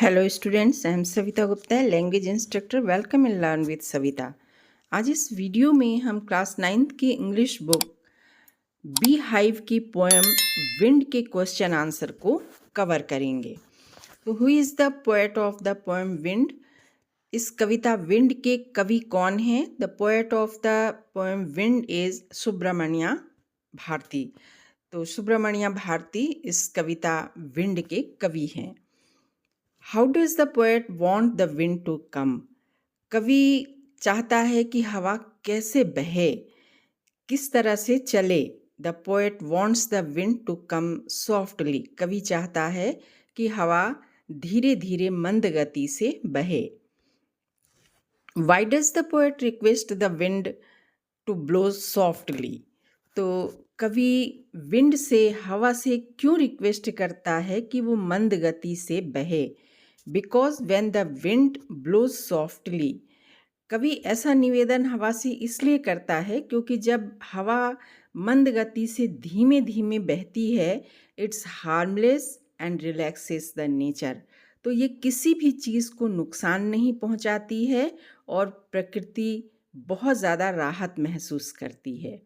Hello students, I am Savita Gupta, language instructor. Welcome in learn with Savita. आज इस video में हम क्लास 9th की इंग्लिश बुक बी हाइव की पोएम विंड के क्वेश्चन आंसर को कवर करेंगे। तो who is the poet of the poem wind? इस कविता विंड के कवि कौन हैं? The poet of the poem wind is Subramanya Bharati. तो सुब्रमण्या भारती इस कविता विंड के कवि हैं। How does the poet want the wind to come? कवि चाहता है कि हवा कैसे बहे, किस तरह से चले। The poet wants the wind to come softly. कवि चाहता है कि हवा धीरे धीरे मंद गति से बहे। Why does the poet request the wind to blow softly? तो कवि विंड से, हवा से क्यों रिक्वेस्ट करता है कि वो मंद गति से बहे? Because when the wind blows softly, कवि ऐसा निवेदन हवा से इसलिए करता है क्योंकि जब हवा मंद गति से धीमे धीमे बहती है, it's harmless and relaxes the nature. तो ये किसी भी चीज़ को नुकसान नहीं पहुंचाती है और प्रकृति बहुत ज़्यादा राहत महसूस करती है।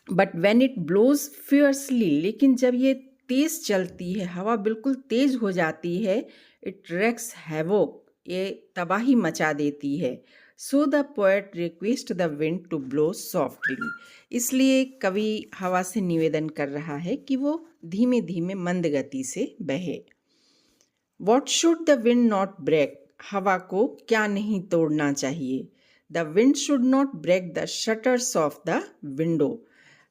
But when it blows fiercely, लेकिन जब ये तेज़ चलती है, हवा बिल्कुल तेज़ हो जाती है, इट रेक्स हैवोक, ये तबाही मचा देती है। So the poet request the wind to blow softly. इसलिए कवि हवा से निवेदन कर रहा है कि वो धीमे धीमे मंद गति से बहे। What should the wind not break? हवा को क्या नहीं तोड़ना चाहिए? The wind should not break the shutters of the window.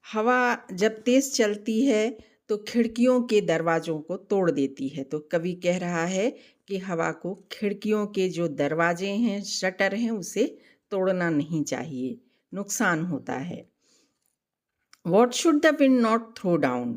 हवा जब तेज़ चलती है तो खिड़कियों के दरवाज़ों को तोड़ देती है। तो कवि कह रहा है कि हवा को खिड़कियों के जो दरवाजे हैं, शटर हैं, उसे तोड़ना नहीं चाहिए, नुकसान होता है। What should the wind not throw down?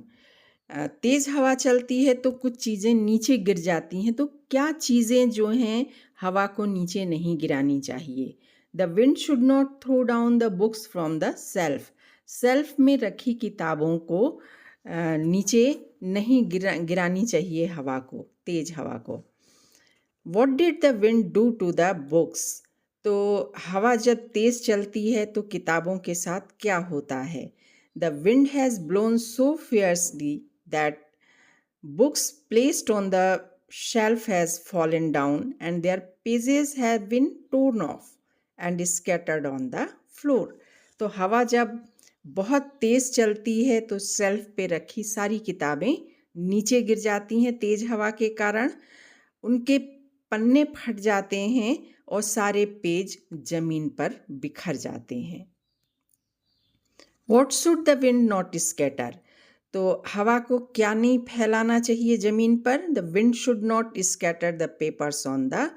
तेज़ हवा चलती है तो कुछ चीज़ें नीचे गिर जाती हैं। तो क्या चीज़ें जो हैं हवा को नीचे नहीं गिरानी चाहिए? The wind should not throw down the books from the shelf. Shelf में रखी किताबों को नीचे नहीं गिरानी चाहिए हवा को, तेज हवा को। What did the wind do to the books? तो हवा जब तेज चलती है तो किताबों के साथ क्या होता है? The wind has blown so fiercely that books placed on the shelf has fallen down and their pages have been torn off and scattered on the floor. तो हवा जब बहुत तेज़ चलती है तो शेल्फ पे रखी सारी किताबें नीचे गिर जाती हैं। तेज़ हवा के कारण उनके पन्ने फट जाते हैं और सारे पेज जमीन पर बिखर जाते हैं। What should the wind not scatter? तो हवा को क्या नहीं फैलाना चाहिए ज़मीन पर? The wind should not scatter the papers on the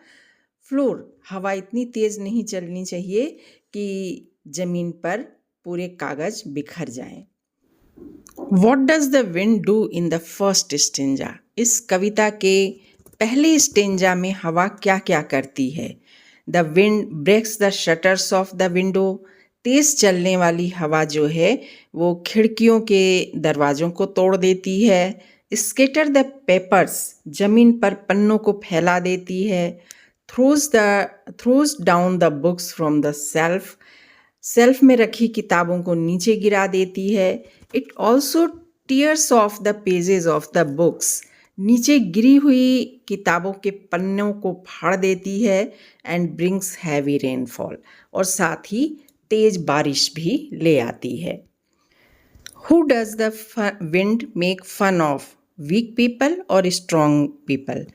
floor. हवा इतनी तेज़ नहीं चलनी चाहिए कि ज़मीन पर पूरे कागज़ बिखर जाएं। What does the wind do in the first stanza? इस कविता के पहले स्टेंजा में हवा क्या क्या करती है? The wind breaks the shutters of the window. तेज़ चलने वाली हवा जो है वो खिड़कियों के दरवाज़ों को तोड़ देती है। स्केटर द पेपर्स, ज़मीन पर पन्नों को फैला देती है। Throws down the books from the shelf, shelf में रखी किताबों को नीचे गिरा देती है। It also tears of the pages of the books, नीचे गिरी हुई किताबों के पन्नों को फाड़ देती है। एंड ब्रिंग्स हैवी रेनफॉल, और साथ ही तेज बारिश भी ले आती है। Who does the wind make fun of? Weak people और स्ट्रॉन्ग पीपल?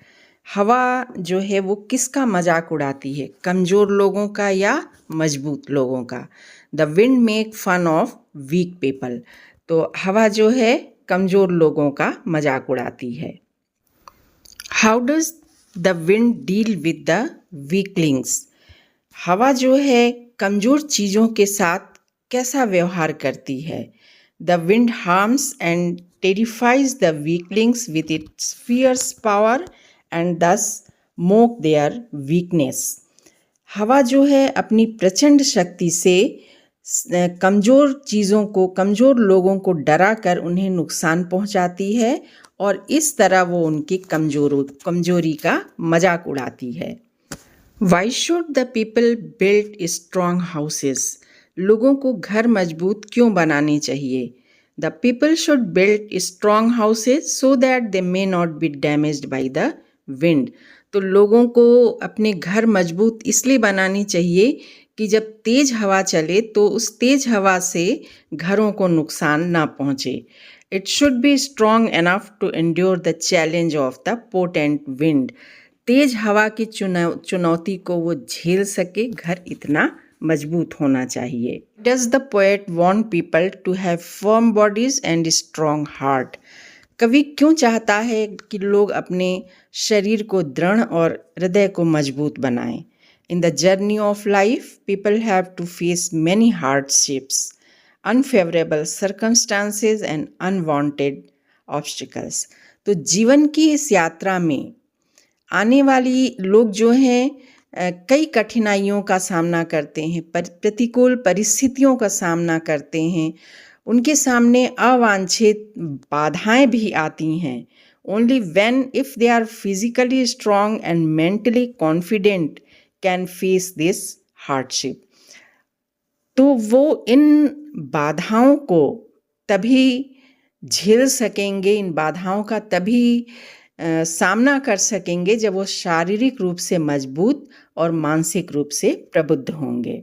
हवा जो है वो किसका मजाक उड़ाती है, कमज़ोर लोगों का या मजबूत लोगों का? The wind make fun of weak people. तो हवा जो है कमज़ोर लोगों का मजाक उड़ाती है। How does the wind deal with the weaklings? हवा जो है कमज़ोर चीज़ों के साथ कैसा व्यवहार करती है? The wind harms and terrifies the weaklings with its fierce power and thus mock their weakness. हवा जो है अपनी प्रचंड शक्ति से कमज़ोर चीज़ों को, कमज़ोर लोगों को डरा कर उन्हें नुकसान पहुंचाती है और इस तरह वो उनकी कमज़ोरी का मजाक उड़ाती है। Why should the people build strong houses? लोगों को घर मजबूत क्यों बनाने चाहिए? The people should build strong houses so that they may not be damaged by the wind. तो लोगों को अपने घर मजबूत इसलिए बनानी चाहिए कि जब तेज हवा चले तो उस तेज हवा से घरों को नुकसान ना पहुंचे। It should be strong enough to endure the challenge of the potent wind. तेज हवा की चुनौती को वो झेल सके, घर इतना मजबूत होना चाहिए। Does the poet want people to have firm bodies and strong heart? कवि क्यों चाहता है कि लोग अपने शरीर को दृढ़ और हृदय को मजबूत बनाएं? In the journey of life people have to face many hardships, unfavourable circumstances and unwanted obstacles. तो जीवन की इस यात्रा में आने वाली लोग जो हैं कई कठिनाइयों का सामना करते हैं, प्रतिकूल परिस्थितियों का सामना करते हैं, उनके सामने अवांछित बाधाएं भी आती हैं। Only when if they are physically strong and mentally confident can face this hardship. तो वो इन बाधाओं को तभी झेल सकेंगे, इन बाधाओं का तभी सामना कर सकेंगे जब वो शारीरिक रूप से मजबूत और मानसिक रूप से प्रबुद्ध होंगे।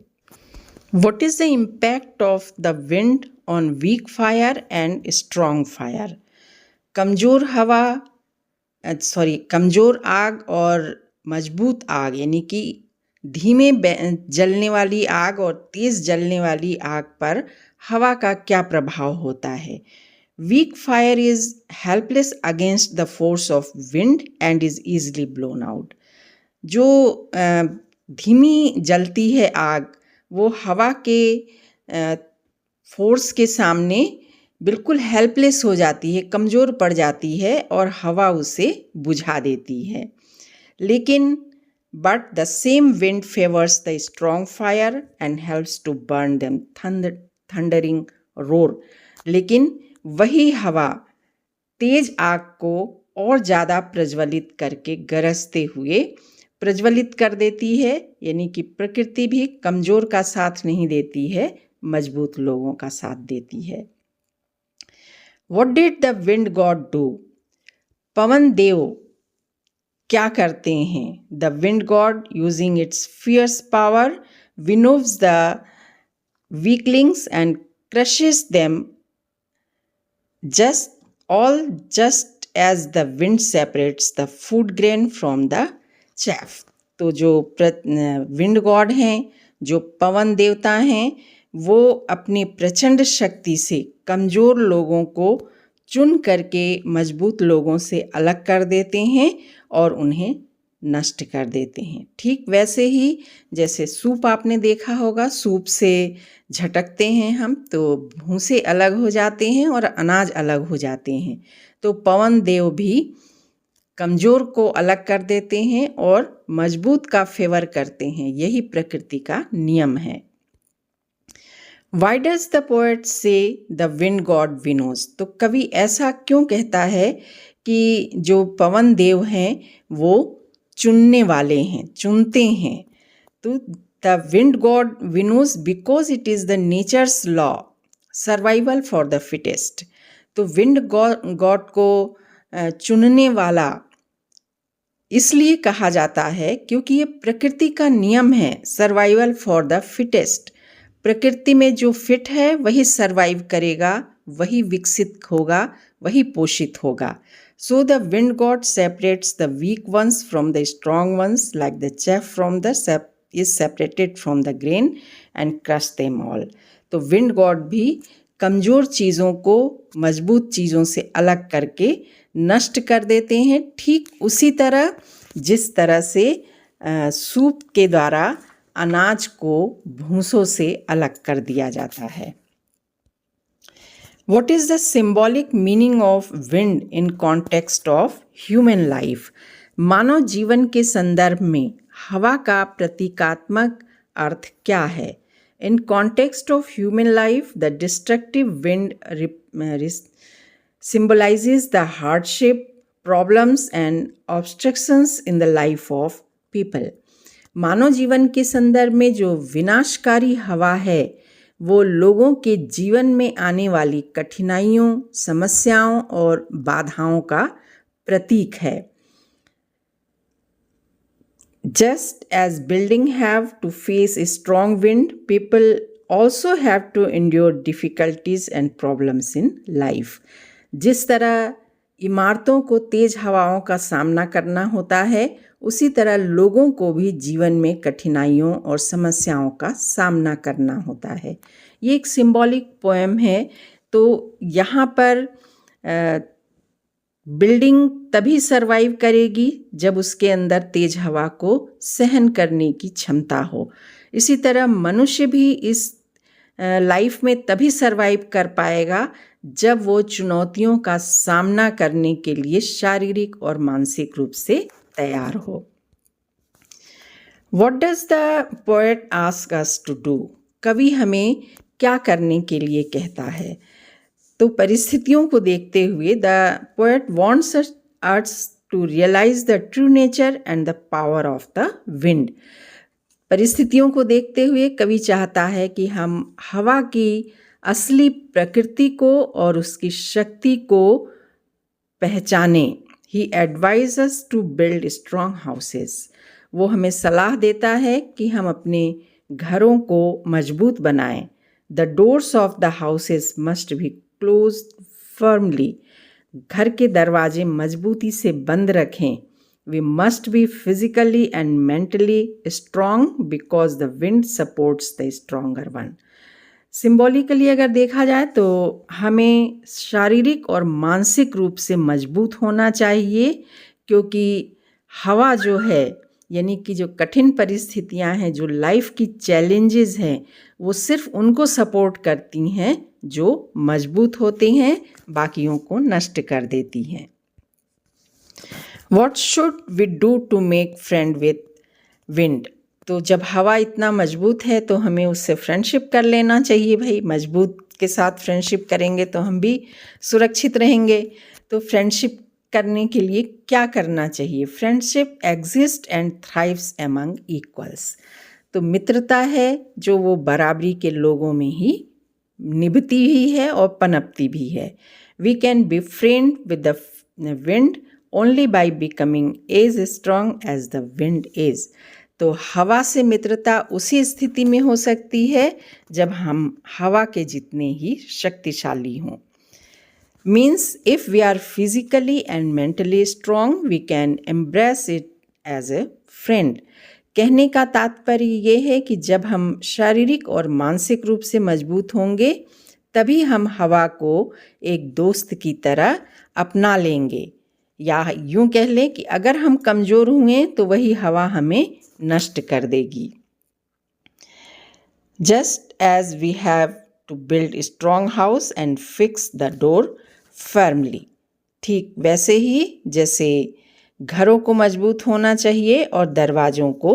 What is the impact of the wind on weak fire and strong fire? कमजोर कमजोर आग और मजबूत आग, यानी कि धीमे जलने वाली आग और तेज जलने वाली आग पर हवा का क्या प्रभाव होता है? Weak fire is helpless against the force of wind and is easily blown out. जो धीमी जलती है आग, वो हवा के फोर्स के सामने बिल्कुल हेल्पलेस हो जाती है, कमज़ोर पड़ जाती है और हवा उसे बुझा देती है। लेकिन but the same wind favours the strong fire and helps to burn them thundering roar. लेकिन वही हवा तेज आग को और ज़्यादा प्रज्वलित करके गरजते हुए प्रज्वलित कर देती है, यानी कि प्रकृति भी कमज़ोर का साथ नहीं देती है, मजबूत लोगों का साथ देती है। What did the wind god do? पवन देव क्या करते हैं? The wind god using its fierce power winnows the weaklings and crushes them just as the wind separates the food grain from the chaff. तो जो विंड गॉड हैं, जो पवन देवता हैं, वो अपनी प्रचंड शक्ति से कमज़ोर लोगों को चुन करके मजबूत लोगों से अलग कर देते हैं और उन्हें नष्ट कर देते हैं। ठीक वैसे ही जैसे सूप आपने देखा होगा, सूप से झटकते हैं हम तो भूसे अलग हो जाते हैं और अनाज अलग हो जाते हैं। तो पवन देव भी कमज़ोर को अलग कर देते हैं और मजबूत का फेवर करते हैं। यही प्रकृति का नियम है। Why does the poet say the wind god winnows? तो कवि ऐसा क्यों कहता है कि जो पवन देव हैं वो चुनने वाले हैं, चुनते हैं? तो the wind god winnows because it is the nature's law, survival for the fittest. तो विंड गॉड को चुनने वाला इसलिए कहा जाता है क्योंकि ये प्रकृति का नियम है, सर्वाइवल फॉर द फिटेस्ट। प्रकृति में जो फिट है वही सर्वाइव करेगा, वही विकसित होगा, वही पोषित होगा। So the wind god separates the weak ones from the strong ones, like the chaff from the sap is separated from the grain and crush them all. तो विंड गॉड भी कमज़ोर चीज़ों को मजबूत चीज़ों से अलग करके नष्ट कर देते हैं, ठीक उसी तरह जिस तरह से सूप के द्वारा अनाज को भूसों से अलग कर दिया जाता है। What is the symbolic meaning of wind in context of human life? मानव जीवन के संदर्भ में हवा का प्रतीकात्मक अर्थ क्या है? In context of human life, the destructive wind symbolizes the hardship, problems and obstructions in the life of people. मानव जीवन के संदर्भ में जो विनाशकारी हवा है वो लोगों के जीवन में आने वाली कठिनाइयों, समस्याओं और बाधाओं का प्रतीक है. Just as buildings have to face a strong wind, people also have to endure difficulties and problems in life. जिस तरह इमारतों को तेज हवाओं का सामना करना होता है, उसी तरह लोगों को भी जीवन में कठिनाइयों और समस्याओं का सामना करना होता है. ये एक सिंबॉलिक पोएम है. तो यहाँ पर बिल्डिंग तभी सरवाइव करेगी जब उसके अंदर तेज हवा को सहन करने की क्षमता हो. इसी तरह मनुष्य भी इस लाइफ में तभी सरवाइव कर पाएगा जब वो चुनौतियों का सामना करने के लिए शारीरिक और मानसिक रूप से तैयार हो. What does the poet ask us to do? कवि हमें क्या करने के लिए कहता है? तो परिस्थितियों को देखते हुए the poet wants us to realise the true nature and the power of the wind. परिस्थितियों को देखते हुए कवि चाहता है कि हम हवा की असली प्रकृति को और उसकी शक्ति को पहचानें. He advises to build strong houses. वो हमें सलाह देता है कि हम अपने घरों को मजबूत बनाएं. The doors of the houses must be closed firmly. घर के दरवाजे मजबूती से बंद रखें. We must be physically and mentally strong because the wind supports the stronger one. Symbolically अगर देखा जाए तो हमें शारीरिक और मानसिक रूप से मजबूत होना चाहिए, क्योंकि हवा जो है यानी कि जो कठिन परिस्थितियां हैं, जो लाइफ की चैलेंजेस हैं, वो सिर्फ उनको सपोर्ट करती हैं जो मजबूत होते हैं, बाकियों को नष्ट कर देती हैं. What should we do to make friend with wind? तो जब हवा इतना मजबूत है तो हमें उससे फ्रेंडशिप कर लेना चाहिए. भाई, मजबूत के साथ फ्रेंडशिप करेंगे तो हम भी सुरक्षित रहेंगे. तो फ्रेंडशिप करने के लिए क्या करना चाहिए? Friendship exist and thrives among equals. तो मित्रता है जो वो बराबरी के लोगों में ही निभती भी है और पनपती भी है. We can be friend with the wind only by becoming as strong as the wind is. तो हवा से मित्रता उसी स्थिति में हो सकती है जब हम हवा के जितने ही शक्तिशाली हों. Means if we are physically and mentally strong, we can embrace it as a friend. कहने का तात्पर्य ये है कि जब हम शारीरिक और मानसिक रूप से मजबूत होंगे तभी हम हवा को एक दोस्त की तरह अपना लेंगे. या यूं कह लें कि अगर हम कमज़ोर हुए तो वही हवा हमें नष्ट कर देगी. Just as we have to build a strong house and fix the door firmly. ठीक वैसे ही जैसे घरों को मजबूत होना चाहिए और दरवाज़ों को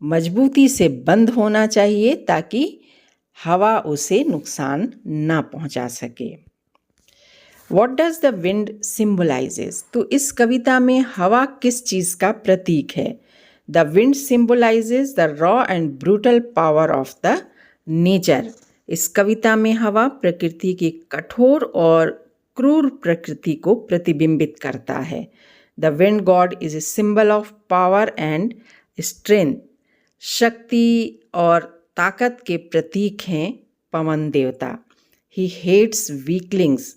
मजबूती से बंद होना चाहिए ताकि हवा उसे नुकसान ना पहुंचा सके. What does the wind symbolizes? तो इस कविता में हवा किस चीज़ का प्रतीक है? The wind symbolizes the raw and brutal power of the nature. इस कविता में हवा प्रकृति की कठोर और क्रूर प्रकृति को प्रतिबिंबित करता है. The wind god is a symbol of power and strength. शक्ति और ताकत के प्रतीक हैं पवन देवता. He hates weaklings.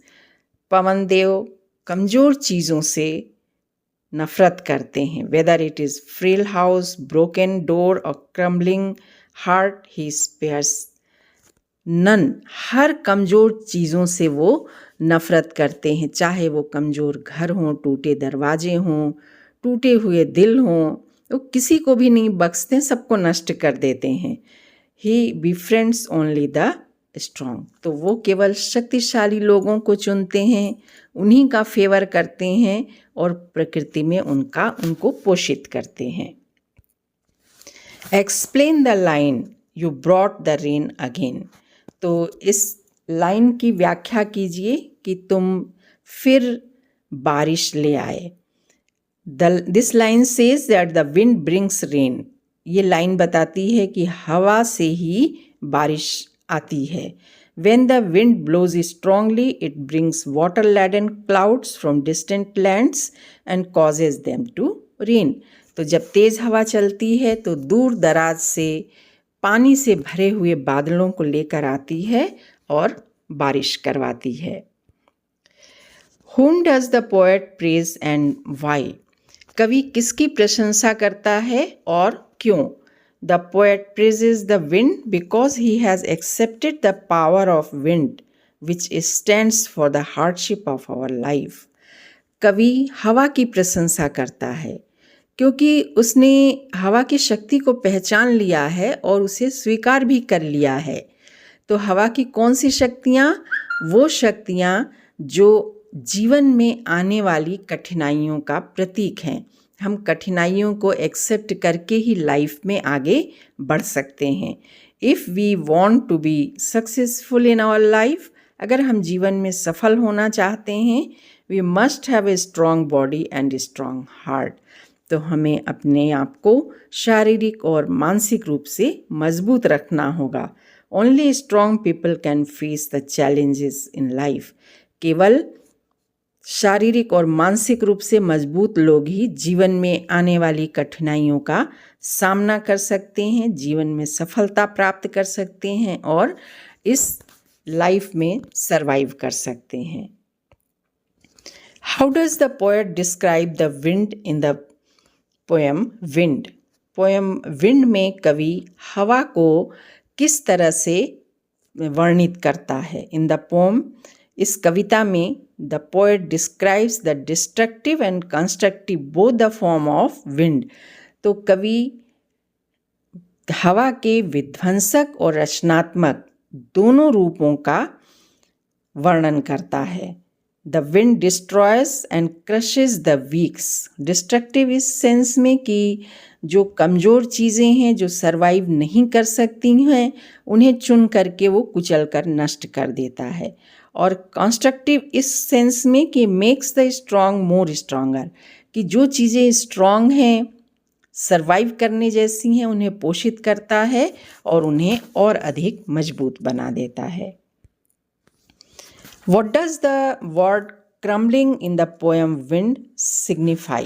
पवन देव कमज़ोर चीज़ों से नफरत करते हैं. Whether it is frail house, broken door or crumbling heart, he spares none. हर कमज़ोर चीज़ों से वो नफरत करते हैं, चाहे वो कमज़ोर घर हों, टूटे दरवाजे हों, टूटे हुए दिल हों, वो किसी को भी नहीं बख्शते, सबको नष्ट कर देते हैं. He befriends only the strong. तो वो केवल शक्तिशाली लोगों को चुनते हैं, उन्हीं का फेवर करते हैं और प्रकृति में उनको पोषित करते हैं. Explain the line. You brought the rain again. तो इस लाइन की व्याख्या कीजिए कि तुम फिर बारिश ले आए। This line says that the wind brings rain. ये लाइन बताती है कि हवा से ही बारिश आती है। When the wind blows strongly, it brings water-laden clouds from distant lands and causes them to rain. तो जब तेज हवा चलती है तो दूर दराज से पानी से भरे हुए बादलों को लेकर आती है और बारिश करवाती है। Whom does the poet praise and why? कवि किसकी प्रशंसा करता है और क्यों? The poet praises the wind because he has accepted the power of wind, which stands for the hardship of our life. कवि हवा की प्रशंसा करता है क्योंकि उसने हवा की शक्ति को पहचान लिया है और उसे स्वीकार भी कर लिया है। तो हवा की कौन सी शक्तियाँ? वो शक्तियाँ जो जीवन में आने वाली कठिनाइयों का प्रतीक हैं। हम कठिनाइयों को एक्सेप्ट करके ही लाइफ में आगे बढ़ सकते हैं। If we want to be successful in our life, अगर हम जीवन में सफल होना चाहते हैं, we must have a strong body and a strong heart. तो हमें अपने आप को शारीरिक और मानसिक रूप से मजबूत रखना होगा। Only strong people can face the challenges in life. केवल शारीरिक और मानसिक रूप से मजबूत लोग ही जीवन में आने वाली कठिनाइयों का सामना कर सकते हैं, जीवन में सफलता प्राप्त कर सकते हैं और इस लाइफ में सरवाइव कर सकते हैं। How does the poet describe the wind in the poem wind? Poem wind में कवि हवा को किस तरह से वर्णित करता है? इन द पोएम, इस कविता में the poet describes the destructive and constructive both the form of wind. तो कवि हवा के विध्वंसक और रचनात्मक दोनों रूपों का वर्णन करता है। The wind destroys and crushes the weak. Destructive इस सेंस में कि जो कमज़ोर चीज़ें हैं, जो सरवाइव नहीं कर सकती हैं, उन्हें चुन करके वो कुचल कर नष्ट कर देता है। और कंस्ट्रक्टिव इस सेंस में कि makes the strong more stronger, कि जो चीज़ें स्ट्रॉन्ग हैं, सरवाइव करने जैसी हैं, उन्हें पोषित करता है और उन्हें और अधिक मजबूत बना देता है। What does the word crumbling in the poem wind signify?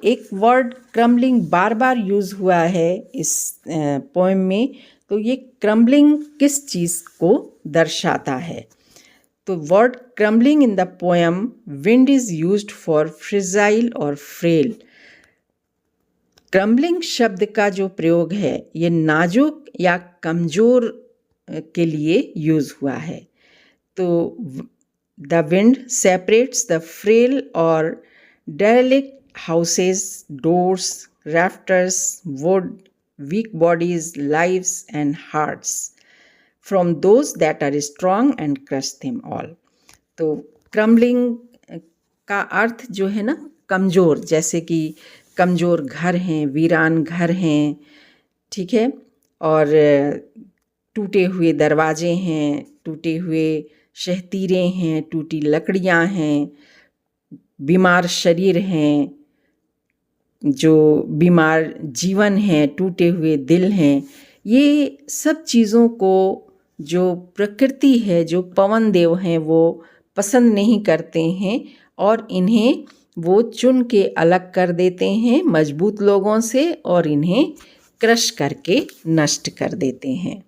एक वर्ड क्रम्बलिंग बार बार यूज़ हुआ है इस पोएम में। तो ये क्रम्बलिंग किस चीज़ को दर्शाता है? तो word crumbling in the poem wind is used for fragile और फ्रेल। क्रम्बलिंग शब्द का जो प्रयोग है ये नाजुक या कमज़ोर के लिए यूज़ हुआ है। तो the wind separates the frail or derelict houses, doors, rafters, wood, weak bodies, lives and hearts from those that are strong and crush them all. तो क्रम्बलिंग का अर्थ जो है ना, कमज़ोर, जैसे कि कमज़ोर घर हैं, वीरान घर हैं, ठीक है, और टूटे हुए दरवाजे हैं, टूटे हुए शहतीरें हैं, टूटी लकड़ियाँ हैं, बीमार शरीर हैं, जो बीमार जीवन है, टूटे हुए दिल हैं। ये सब चीज़ों को जो प्रकृति है, जो पवन देव हैं, वो पसंद नहीं करते हैं और इन्हें वो चुन के अलग कर देते हैं मजबूत लोगों से और इन्हें क्रश करके नष्ट कर देते हैं।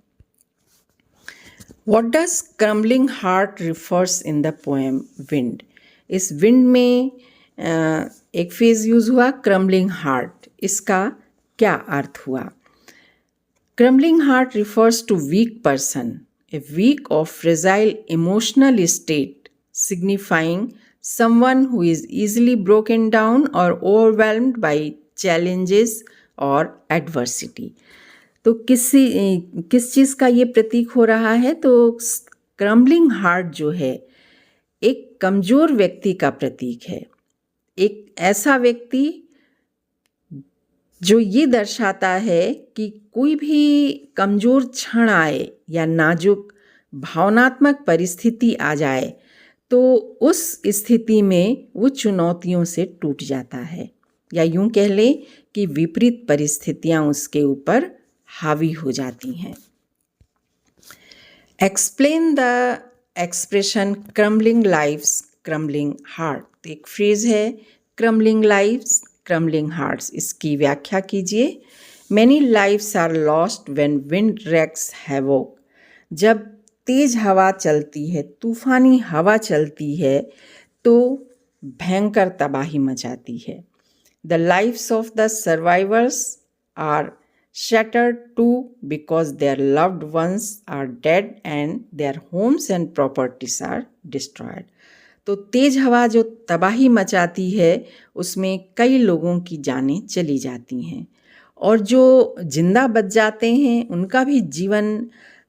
What does crumbling heart refers in the poem wind? इस विंड में एक फेज यूज़ हुआ क्रम्बलिंग हार्ट। इसका क्या अर्थ हुआ? Crumbling heart refers to weak person, a weak और fragile emotional state, signifying someone who is easily broken down or overwhelmed by challenges or adversity. तो किस चीज़ का ये प्रतीक हो रहा है? तो क्रम्बलिंग हार्ट जो है एक कमज़ोर व्यक्ति का प्रतीक है। एक ऐसा व्यक्ति जो ये दर्शाता है कि कोई भी कमज़ोर क्षण आए या नाजुक भावनात्मक परिस्थिति आ जाए तो उस स्थिति में वो चुनौतियों से टूट जाता है, या यूं कह लें कि विपरीत परिस्थितियां उसके ऊपर हावी हो जाती हैं। Explain the expression crumbling lifes crumbling heart. एक फ्रेज है क्रम्बलिंग लाइफ्स क्रम्बलिंग हार्ट्स, इसकी व्याख्या कीजिए। Many lifes are lost when wind wrecks havoc. जब तेज हवा चलती है, तूफानी हवा चलती है तो भयंकर तबाही मचाती है। The lifes of the survivors are shattered too because their loved ones are dead and their homes and properties are destroyed. तो तेज हवा जो तबाही मचाती है उसमें कई लोगों की जानें चली जाती हैं, और जो जिंदा बच जाते हैं उनका भी जीवन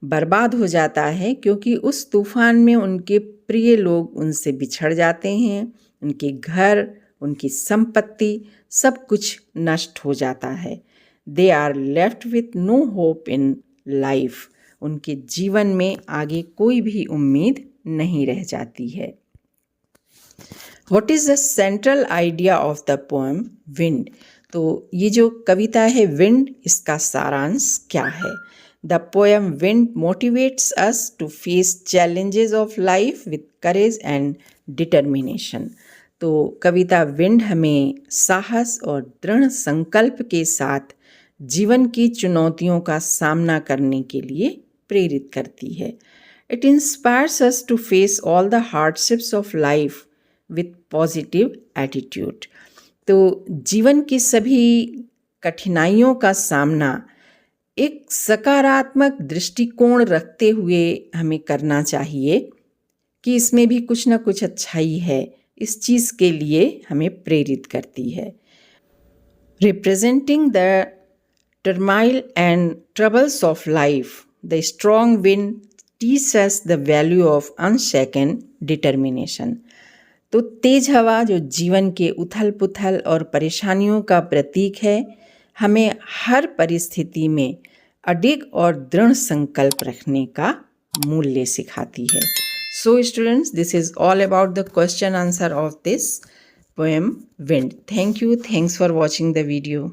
बर्बाद हो जाता है, क्योंकि उस तूफान में उनके प्रिय लोग उनसे बिछड़ जाते हैं, उनके घर, उनकी संपत्ति सब कुछ नष्ट हो जाता है। They are left with no hope in life. उनके जीवन में आगे कोई भी उम्मीद नहीं रह जाती है। What is the central idea of the poem wind? तो ये जो कविता है विंड, इसका सारांश क्या है? The poem wind motivates us to face challenges of life with courage and determination. तो कविता विंड हमें साहस और दृढ़ संकल्प के साथ जीवन की चुनौतियों का सामना करने के लिए प्रेरित करती है। It inspires us to face all the hardships of life with positive attitude. तो जीवन की सभी कठिनाइयों का सामना एक सकारात्मक दृष्टिकोण रखते हुए हमें करना चाहिए कि इसमें भी कुछ ना कुछ अच्छाई है। इस चीज़ के लिए हमें प्रेरित करती है। Representing the turmoil and troubles of life, the strong wind teaches us the value of unshaken determination. तो तेज हवा जो जीवन के उथल पुथल और परेशानियों का प्रतीक है, हमें हर परिस्थिति में अडिग और दृढ़ संकल्प रखने का मूल्य सिखाती है। So students, this is all about the question answer of this poem Wind. Thank you. Thanks for watching the video.